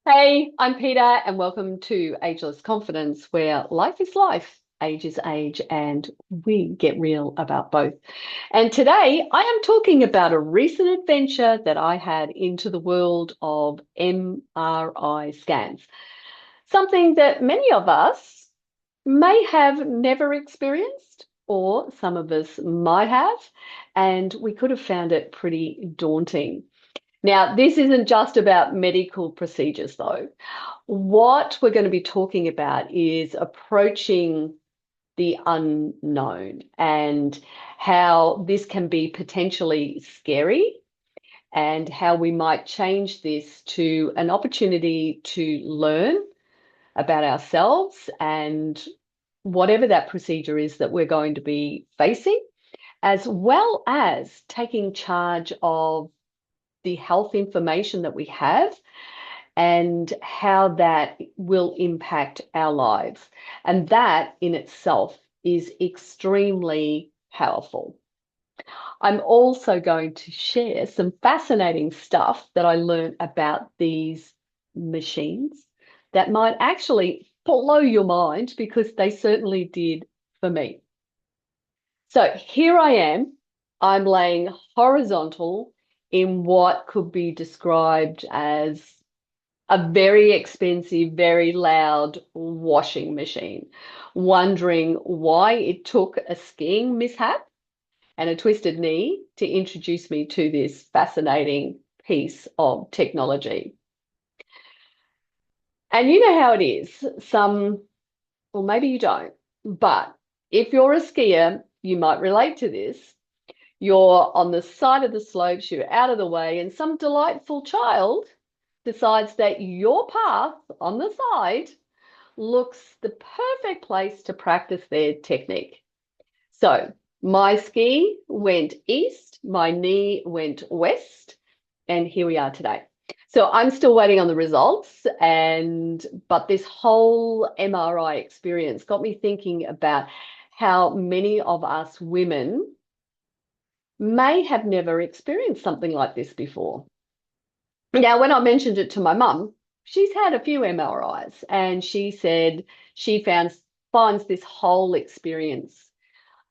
Hey, I'm Peter, and welcome to Ageless Confidence, where life is life, age is age, and we get real about both. And today I am talking about a recent adventure that I had into the world of MRI scans, something that many of us may have never experienced, or some of us might have, and we could have found it pretty daunting. Now, this isn't just about medical procedures, though. What we're going to be talking about is approaching the unknown and how this can be potentially scary and how we might change this to an opportunity to learn about ourselves and whatever that procedure is that we're going to be facing, as well as taking charge of the health information that we have and how that will impact our lives. And that in itself is extremely powerful. I'm also going to share some fascinating stuff that I learned about these machines that might actually blow your mind because they certainly did for me. So here I am. I'm laying horizontal in what could be described as a very expensive, very loud washing machine, wondering why it took a skiing mishap and a twisted knee to introduce me to this fascinating piece of technology. And you know how it is. Well, maybe you don't, but if you're a skier, you might relate to this. You're on the side of the slopes, you're out of the way, and some delightful child decides that your path on the side looks the perfect place to practice their technique. So my ski went east, my knee went west, and here we are today. So I'm still waiting on the results, but this whole MRI experience got me thinking about how many of us women may have never experienced something like this before. Now, when I mentioned it to my mum, she's had a few MRIs and she said she finds this whole experience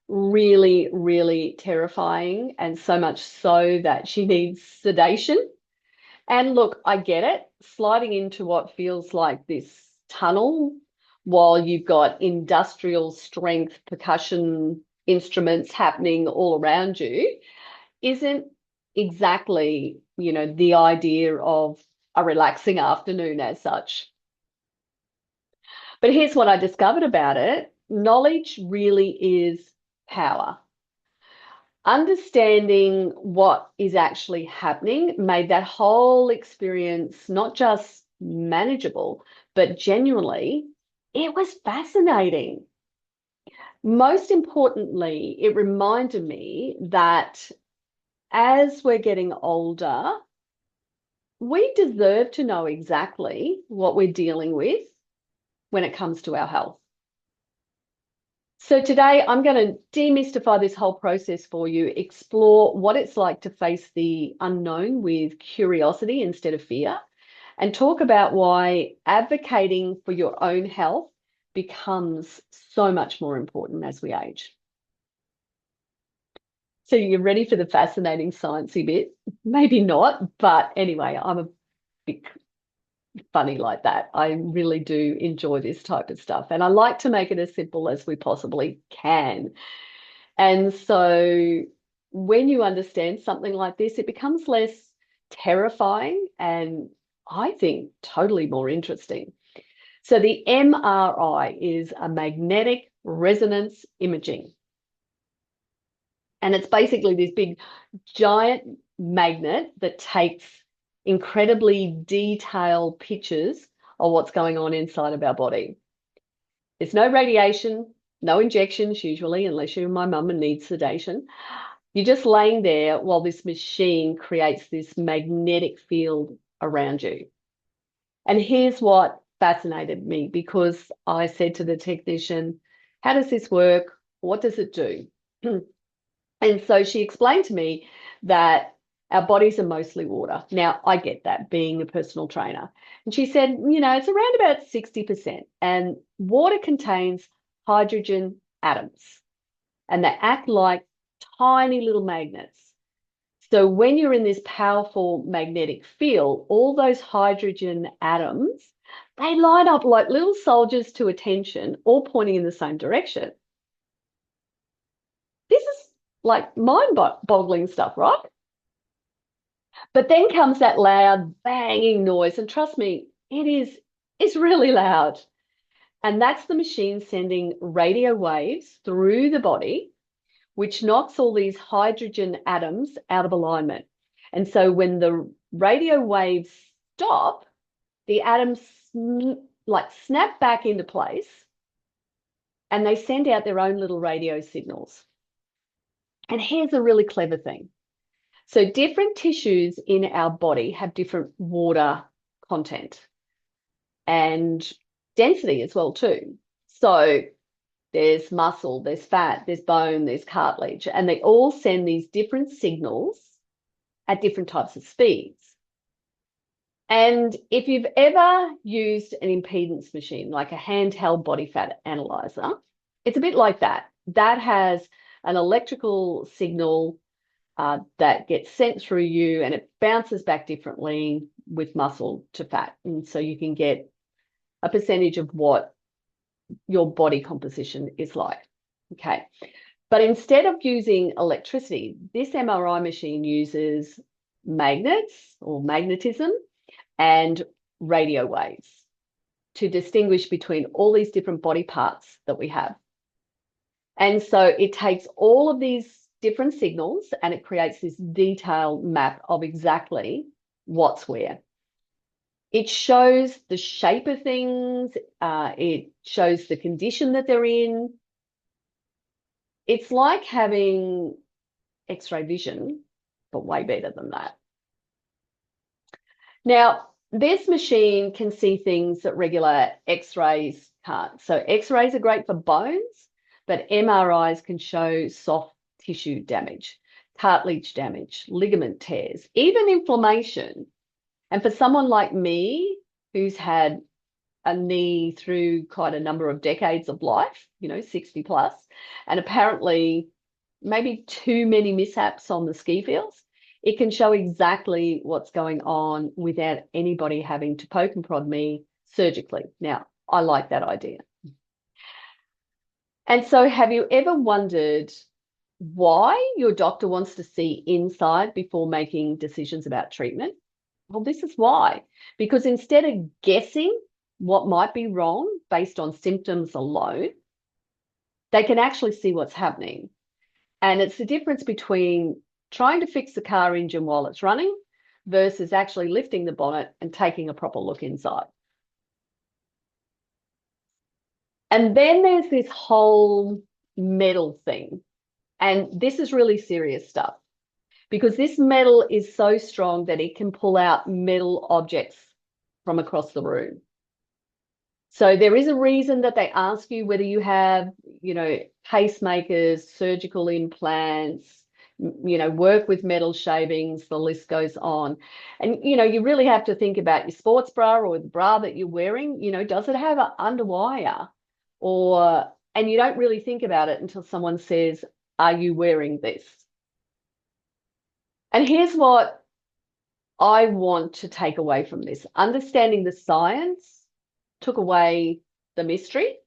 really, really terrifying, and so much so that she needs sedation. And look, I get it, sliding into what feels like this tunnel while you've got industrial strength percussion instruments happening all around you isn't exactly, the idea of a relaxing afternoon as such. But here's what I discovered about it. Knowledge really is power. Understanding what is actually happening made that whole experience not just manageable, but genuinely, it was fascinating. Most importantly, it reminded me that as we're getting older, we deserve to know exactly what we're dealing with when it comes to our health. So today I'm going to demystify this whole process for you, explore what it's like to face the unknown with curiosity instead of fear, and talk about why advocating for your own health becomes so much more important as we age. So you're ready for the fascinating sciencey bit? Maybe not, but anyway, I'm a big funny like that. I really do enjoy this type of stuff. And I like to make it as simple as we possibly can. And so when you understand something like this, it becomes less terrifying and I think totally more interesting. So the MRI is a magnetic resonance imaging. And it's basically this big giant magnet that takes incredibly detailed pictures of what's going on inside of our body. There's no radiation, no injections usually, unless you're my mum and need sedation. You're just laying there while this machine creates this magnetic field around you. And here's what fascinated me, because I said to the technician, how does this work? What does it do? And so she explained to me that Our bodies are mostly water. Now, I get that being a personal trainer. And she said, it's around about 60%. And water contains hydrogen atoms, and they act like tiny little magnets. So when you're in this powerful magnetic field, all those hydrogen atoms, they line up like little soldiers to attention, all pointing in the same direction. This is like mind-boggling stuff, right? But then comes that loud banging noise, and trust me, it's really loud. And that's the machine sending radio waves through the body, which knocks all these hydrogen atoms out of alignment. And so when the radio waves stop, the atoms snap back into place, and they send out their own little radio signals. And here's a really clever thing. So different tissues in our body have different water content and density as well too. So there's muscle, there's fat, there's bone, there's cartilage, and they all send these different signals at different types of speeds. And if you've ever used an impedance machine, like a handheld body fat analyzer, it's a bit like that. That has an electrical signal that gets sent through you, and it bounces back differently with muscle to fat. And so you can get a percentage of what your body composition is like. Okay. But instead of using electricity, this MRI machine uses magnets or magnetism and radio waves to distinguish between all these different body parts that we have. And so it takes all of these different signals and it creates this detailed map of exactly what's where. It shows the shape of things. It shows the condition that they're in. It's like having X-ray vision, but way better than that. Now, this machine can see things that regular X-rays can't. So X-rays are great for bones, but MRIs can show soft tissue damage, cartilage damage, ligament tears, even inflammation. And for someone like me, who's had a knee through quite a number of decades of life, 60 plus, and apparently maybe too many mishaps on the ski fields, it can show exactly what's going on without anybody having to poke and prod me surgically. Now, I like that idea. And so have you ever wondered why your doctor wants to see inside before making decisions about treatment? Well, this is why. Because instead of guessing what might be wrong based on symptoms alone, they can actually see what's happening. And it's the difference between trying to fix the car engine while it's running versus actually lifting the bonnet and taking a proper look inside. And then there's this whole metal thing. And this is really serious stuff because this metal is so strong that it can pull out metal objects from across the room. So there is a reason that they ask you whether you have, pacemakers, surgical implants, work with metal shavings, the list goes on. And, you really have to think about your sports bra or the bra that you're wearing, does it have an underwire? And you don't really think about it until someone says, are you wearing this? And here's what I want to take away from this. Understanding the science took away the mystery.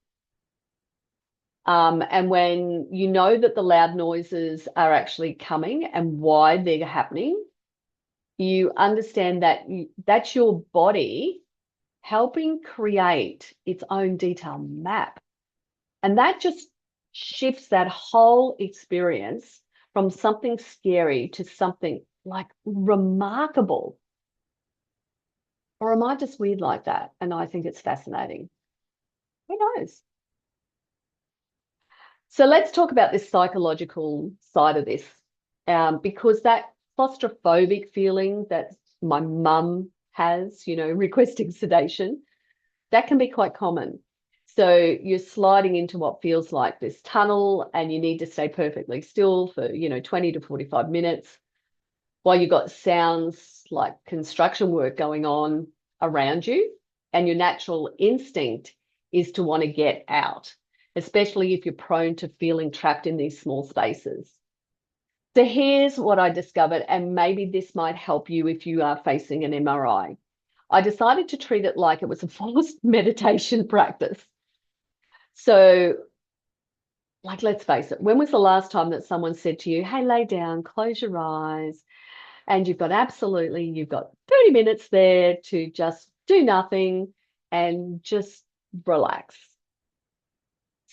And when you know that the loud noises are actually coming and why they're happening, you understand that that's your body helping create its own detailed map. And that just shifts that whole experience from something scary to something like remarkable. Or am I just weird like that? And I think it's fascinating. Who knows? So let's talk about this psychological side of this, because that claustrophobic feeling that my mum has, requesting sedation, that can be quite common. So you're sliding into what feels like this tunnel and you need to stay perfectly still for, 20 to 45 minutes. while you've got sounds like construction work going on around you, and your natural instinct is to want to get out, especially if you're prone to feeling trapped in these small spaces. So here's what I discovered, and maybe this might help you if you are facing an MRI. I decided to treat it like it was a forced meditation practice. So, like, let's face it, when was the last time that someone said to you, hey, lay down, close your eyes, and you've got 30 minutes there to just do nothing and just relax.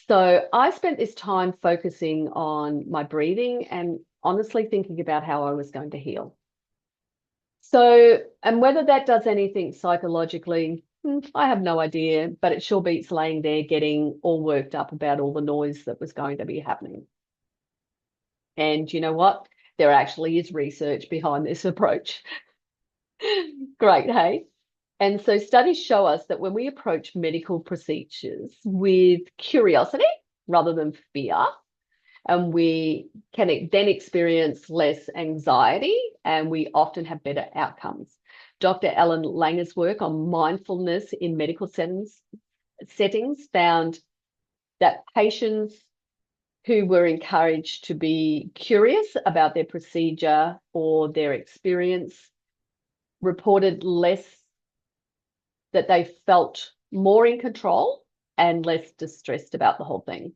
So I spent this time focusing on my breathing and honestly thinking about how I was going to heal. So, and whether that does anything psychologically, I have no idea, but it sure beats laying there getting all worked up about all the noise that was going to be happening. And you know what? There actually is research behind this approach. Great, hey? And so studies show us that when we approach medical procedures with curiosity rather than fear, and we can then experience less anxiety, and we often have better outcomes. Dr. Ellen Langer's work on mindfulness in medical settings found that patients who were encouraged to be curious about their procedure or their experience reported less, that they felt more in control and less distressed about the whole thing.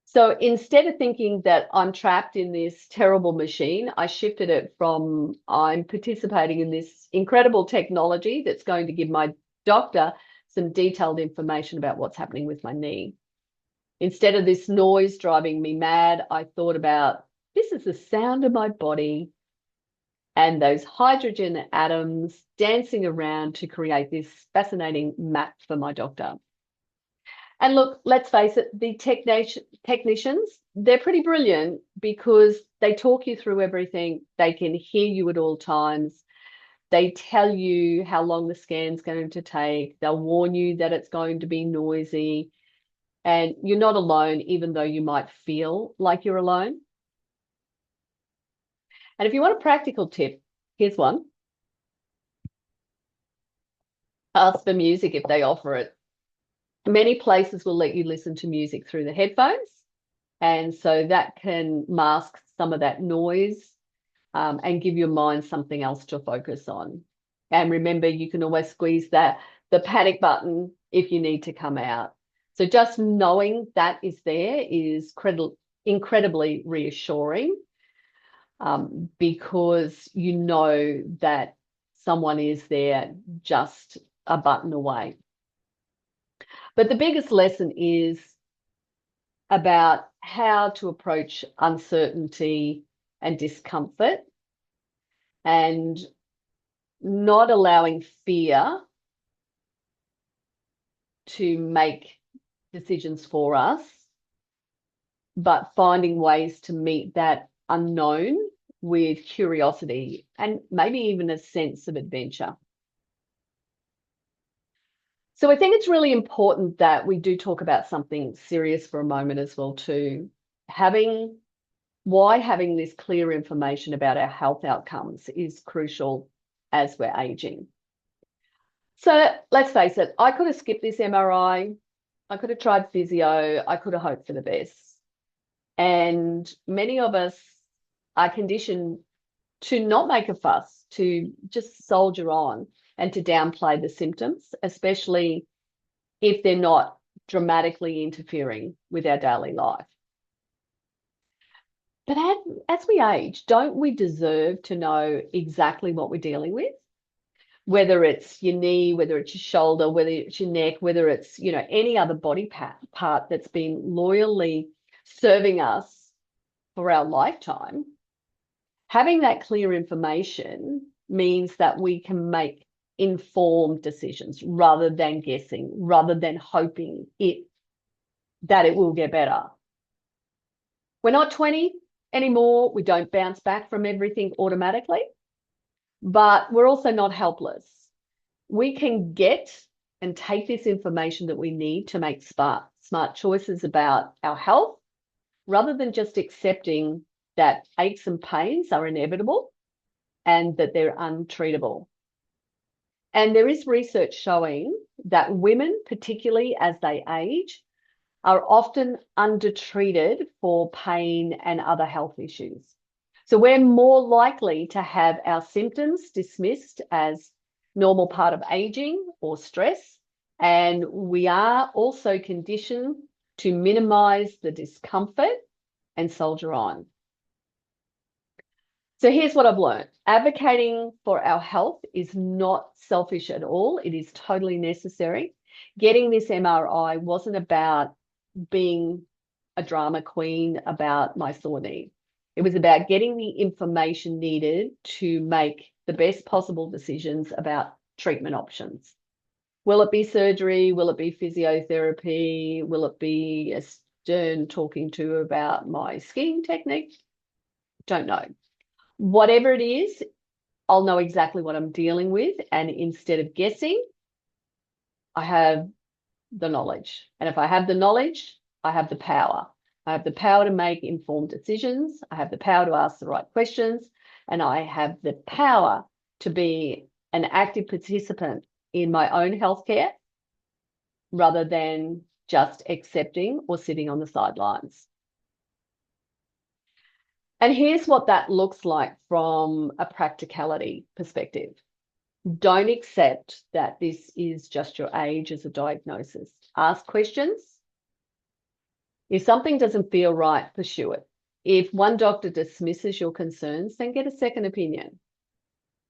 So instead of thinking that I'm trapped in this terrible machine, I shifted it from I'm participating in this incredible technology that's going to give my doctor some detailed information about what's happening with my knee. Instead of this noise driving me mad, I thought about this is the sound of my body and those hydrogen atoms dancing around to create this fascinating map for my doctor. And look, let's face it, the technicians, they're pretty brilliant because they talk you through everything. They can hear you at all times. They tell you how long the scan's going to take. They'll warn you that it's going to be noisy. And you're not alone, even though you might feel like you're alone. And if you want a practical tip, here's one. Ask for music if they offer it. Many places will let you listen to music through the headphones. And so that can mask some of that noise and give your mind something else to focus on. And remember, you can always squeeze the panic button if you need to come out. So just knowing that is there is incredibly reassuring because you know that someone is there just a button away. But the biggest lesson is about how to approach uncertainty and discomfort and not allowing fear to make decisions for us, but finding ways to meet that unknown with curiosity and maybe even a sense of adventure. So I think it's really important that we do talk about something serious for a moment as well too. Why having this clear information about our health outcomes is crucial as we're aging. So let's face it, I could have skipped this MRI. I could have tried physio. I could have hoped for the best. And many of us are conditioned to not make a fuss, to just soldier on and to downplay the symptoms, especially if they're not dramatically interfering with our daily life. But as we age, don't we deserve to know exactly what we're dealing with? Whether it's your knee, whether it's your shoulder, whether it's your neck, whether it's, any other body part that's been loyally serving us for our lifetime. Having that clear information means that we can make informed decisions rather than guessing, rather than hoping that it will get better. We're not 20 anymore. We don't bounce back from everything automatically, but we're also not helpless. We can get and take this information that we need to make smart choices about our health, rather than just accepting that aches and pains are inevitable and that they're untreatable. And there is research showing that women, particularly as they age, are often undertreated for pain and other health issues. So we're more likely to have our symptoms dismissed as normal part of aging or stress. And we are also conditioned to minimize the discomfort and soldier on. So here's what I've learned. Advocating for our health is not selfish at all. It is totally necessary. Getting this MRI wasn't about being a drama queen about my sore knee. It was about getting the information needed to make the best possible decisions about treatment options. Will it be surgery? Will it be physiotherapy? Will it be a stern talking to about my skiing technique? Don't know. Whatever it is, I'll know exactly what I'm dealing with. And instead of guessing, I have the knowledge. And if I have the knowledge, I have the power. I have the power to make informed decisions. I have the power to ask the right questions. And I have the power to be an active participant in my own healthcare rather than just accepting or sitting on the sidelines. And here's what that looks like from a practicality perspective. Don't accept that this is just your age as a diagnosis. Ask questions. If something doesn't feel right, pursue it. If one doctor dismisses your concerns, then get a second opinion.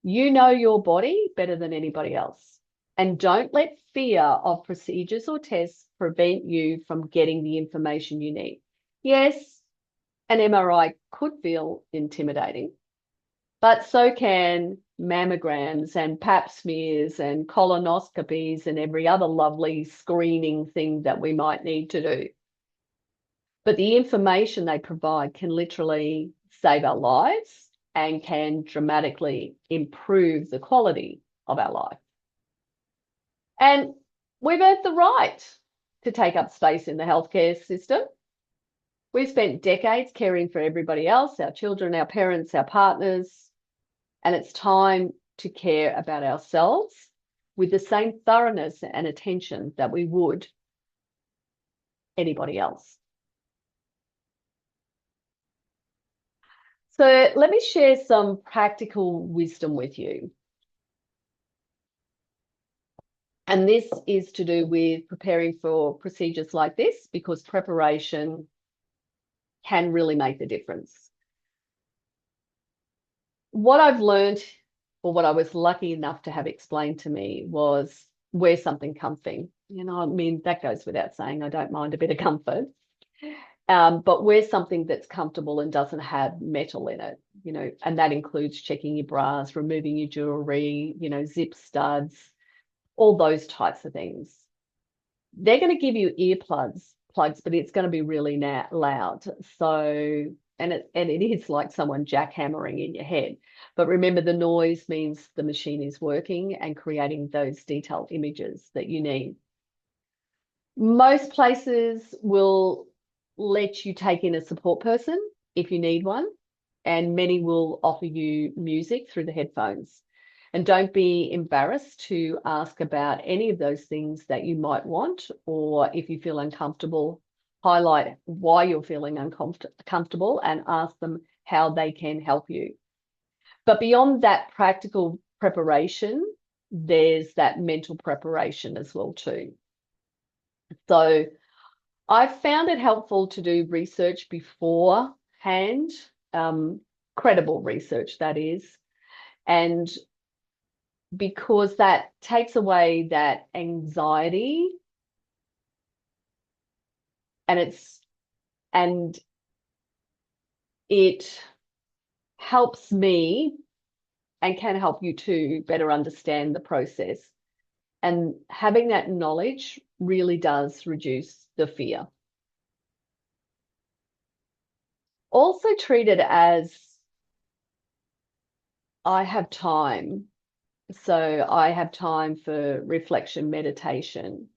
You know your body better than anybody else. And don't let fear of procedures or tests prevent you from getting the information you need. Yes, an MRI could feel intimidating, but so can mammograms and pap smears and colonoscopies and every other lovely screening thing that we might need to do. But the information they provide can literally save our lives and can dramatically improve the quality of our life. And we've earned the right to take up space in the healthcare system. We've spent decades caring for everybody else, our children, our parents, our partners, and it's time to care about ourselves with the same thoroughness and attention that we would anybody else. So let me share some practical wisdom with you. And this is to do with preparing for procedures like this, because preparation can really make the difference. What I've learned, or what I was lucky enough to have explained to me, was wear something comfy. You know, I mean, that goes without saying, I don't mind a bit of comfort. But wear something that's comfortable and doesn't have metal in it, you know, and that includes checking your bras, removing your jewelry, you know, zip studs, all those types of things. They're going to give you earplugs, but it's going to be really loud. So, and it is like someone jackhammering in your head. But remember, the noise means the machine is working and creating those detailed images that you need. Most places will let you take in a support person if you need one, and many will offer you music through the headphones. And don't be embarrassed to ask about any of those things that you might want, or if you feel uncomfortable, highlight why you're feeling uncomfortable and ask them how they can help you. But beyond that practical preparation, there's that mental preparation as well too. So I've found it helpful to do research beforehand, credible research, that is, and because that takes away that anxiety and it helps me and can help you too better understand the process. And having that knowledge really does reduce the fear. Also treat it as I have time. So I have time for reflection, meditation,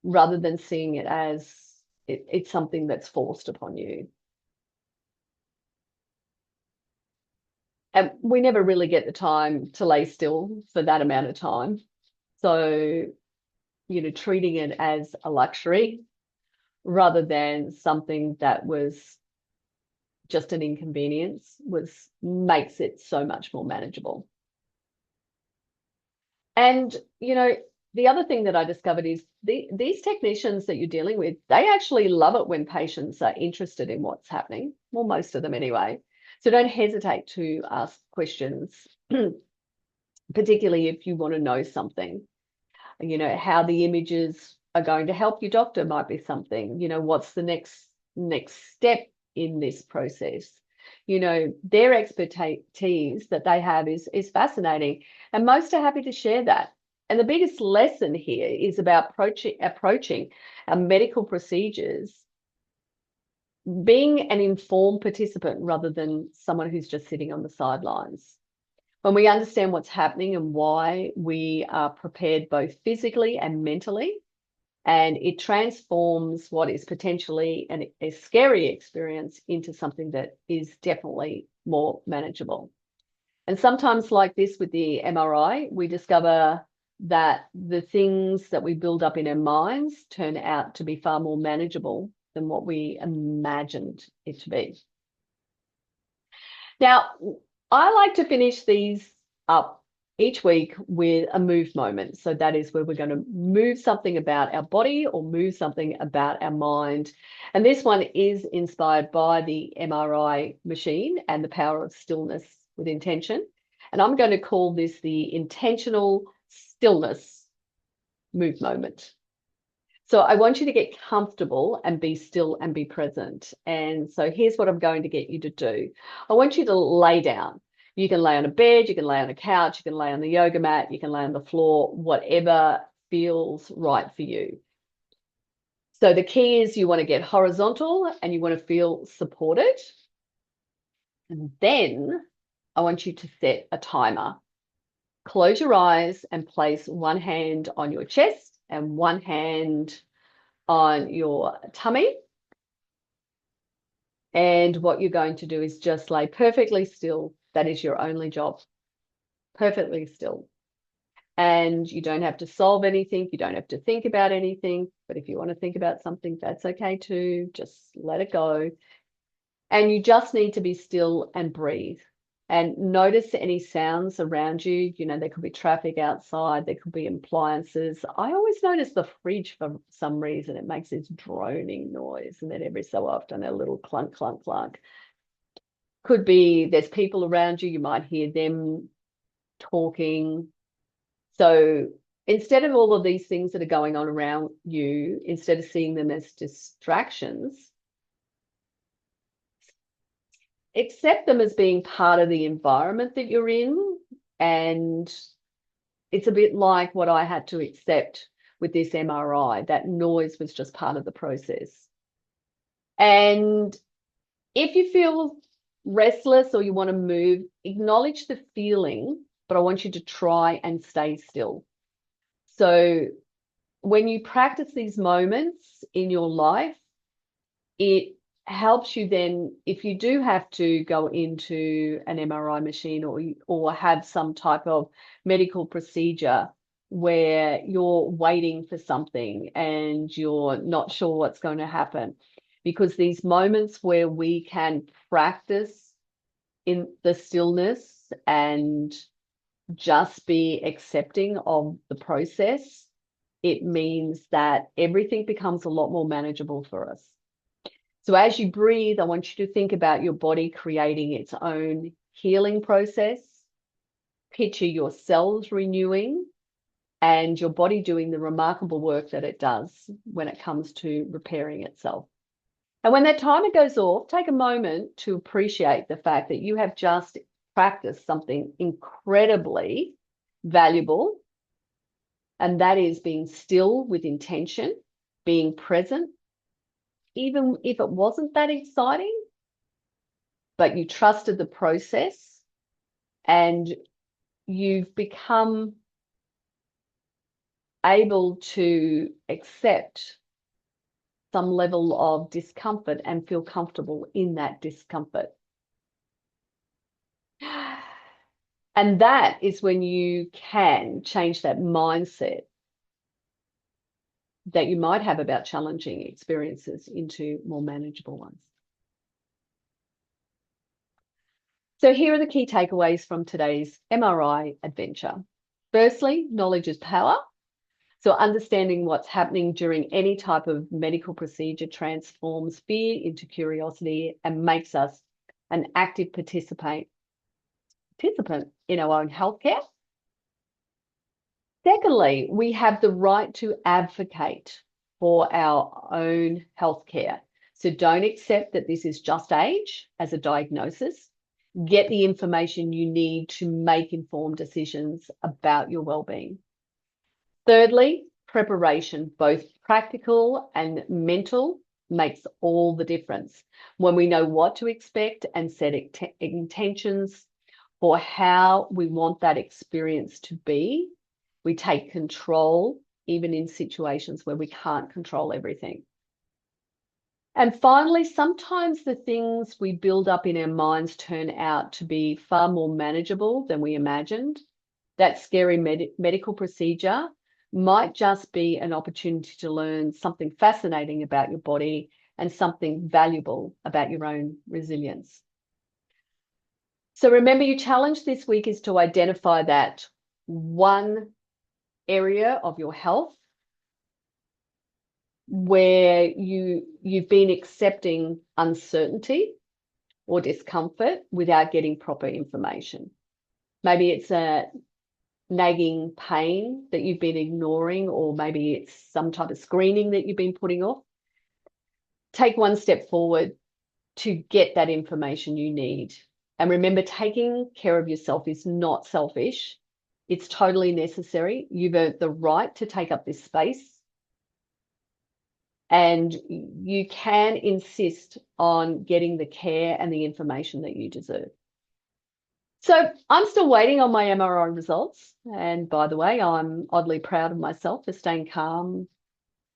rather than seeing it as it's something that's forced upon you. And we never really get the time to lay still for that amount of time. So, treating it as a luxury rather than something that was just an inconvenience makes it so much more manageable. And, the other thing that I discovered is these technicians that you're dealing with, they actually love it when patients are interested in what's happening. Well, most of them anyway. So don't hesitate to ask questions, particularly if you want to know something. How the images are going to help your doctor might be something. What's the next step in this process? Their expertise that they have is fascinating, and most are happy to share that. And the biggest lesson here is about approaching our medical procedures, being an informed participant rather than someone who's just sitting on the sidelines. When we understand what's happening and why, we are prepared both physically and mentally, and it transforms what is potentially a scary experience into something that is definitely more manageable. And sometimes, like this with the MRI, we discover that the things that we build up in our minds turn out to be far more manageable than what we imagined it to be. Now, I like to finish these up each week with a move moment. So that is where we're going to move something about our body or move something about our mind. And this one is inspired by the MRI machine and the power of stillness with intention. And I'm going to call this the intentional stillness move moment. So I want you to get comfortable and be still and be present. And so here's what I'm going to get you to do. I want you to lay down. You can lay on a bed, you can lay on a couch, you can lay on the yoga mat, you can lay on the floor, whatever feels right for you. So the key is you want to get horizontal and you want to feel supported. And then I want you to set a timer. Close your eyes and place one hand on your chest and one hand on your tummy. And what you're going to do is just lay perfectly still. That is your only job. Perfectly still. And you don't have to solve anything. You don't have to think about anything. But if you want to think about something, that's okay too. Just let it go. And you just need to be still and breathe. And notice any sounds around you. There could be traffic outside. There could be appliances. I always notice the fridge for some reason. It makes this droning noise. And then every so often a little clunk, clunk, clunk. Could be there's people around you. You might hear them talking. So instead of all of these things that are going on around you, instead of seeing them as distractions, accept them as being part of the environment that you're in. And it's a bit like what I had to accept with this MRI. That noise was just part of the process. And if you feel restless or you want to move, acknowledge the feeling, but I want you to try and stay still. So when you practice these moments in your life, it helps you then, if you do have to go into an MRI machine or have some type of medical procedure where you're waiting for something and you're not sure what's going to happen, because these moments where we can practice in the stillness and just be accepting of the process, it means that everything becomes a lot more manageable for us. So as you breathe, I want you to think about your body creating its own healing process. Picture your cells renewing and your body doing the remarkable work that it does when it comes to repairing itself. And when that timer goes off, take a moment to appreciate the fact that you have just practiced something incredibly valuable, and that is being still with intention, being present, even if it wasn't that exciting, but you trusted the process and you've become able to accept some level of discomfort and feel comfortable in that discomfort. And that is when you can change that mindset that you might have about challenging experiences into more manageable ones. So here are the key takeaways from today's MRI adventure. Firstly, knowledge is power. So understanding what's happening during any type of medical procedure transforms fear into curiosity and makes us an active participant in our own healthcare. Secondly, we have the right to advocate for our own healthcare. So don't accept that this is just age as a diagnosis. Get the information you need to make informed decisions about your well-being. Thirdly, preparation, both practical and mental, makes all the difference. When we know what to expect and set intentions for how we want that experience to be, we take control even in situations where we can't control everything. And finally, sometimes the things we build up in our minds turn out to be far more manageable than we imagined. That scary medical procedure might just be an opportunity to learn something fascinating about your body and something valuable about your own resilience. So remember, your challenge this week is to identify that one area of your health where you've been accepting uncertainty or discomfort without getting proper information. Maybe it's a nagging pain that you've been ignoring, or maybe it's some type of screening that you've been putting off. Take one step forward to get that information you need. And remember, taking care of yourself is not selfish. It's totally necessary. You've earned the right to take up this space. And you can insist on getting the care and the information that you deserve. So I'm still waiting on my MRI results. And by the way, I'm oddly proud of myself for staying calm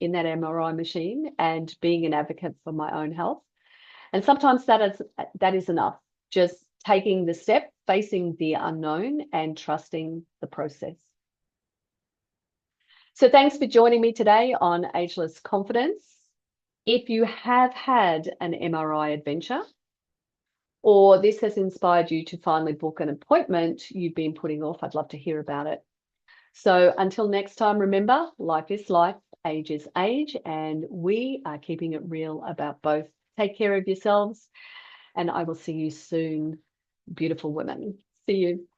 in that MRI machine and being an advocate for my own health. And sometimes that is enough. Just taking the step, facing the unknown, and trusting the process. So thanks for joining me today on Ageless Confidence. If you have had an MRI adventure, or this has inspired you to finally book an appointment you've been putting off, I'd love to hear about it. So until next time, remember, life is life, age is age, and we are keeping it real about both. Take care of yourselves, and I will see you soon, beautiful women. See you.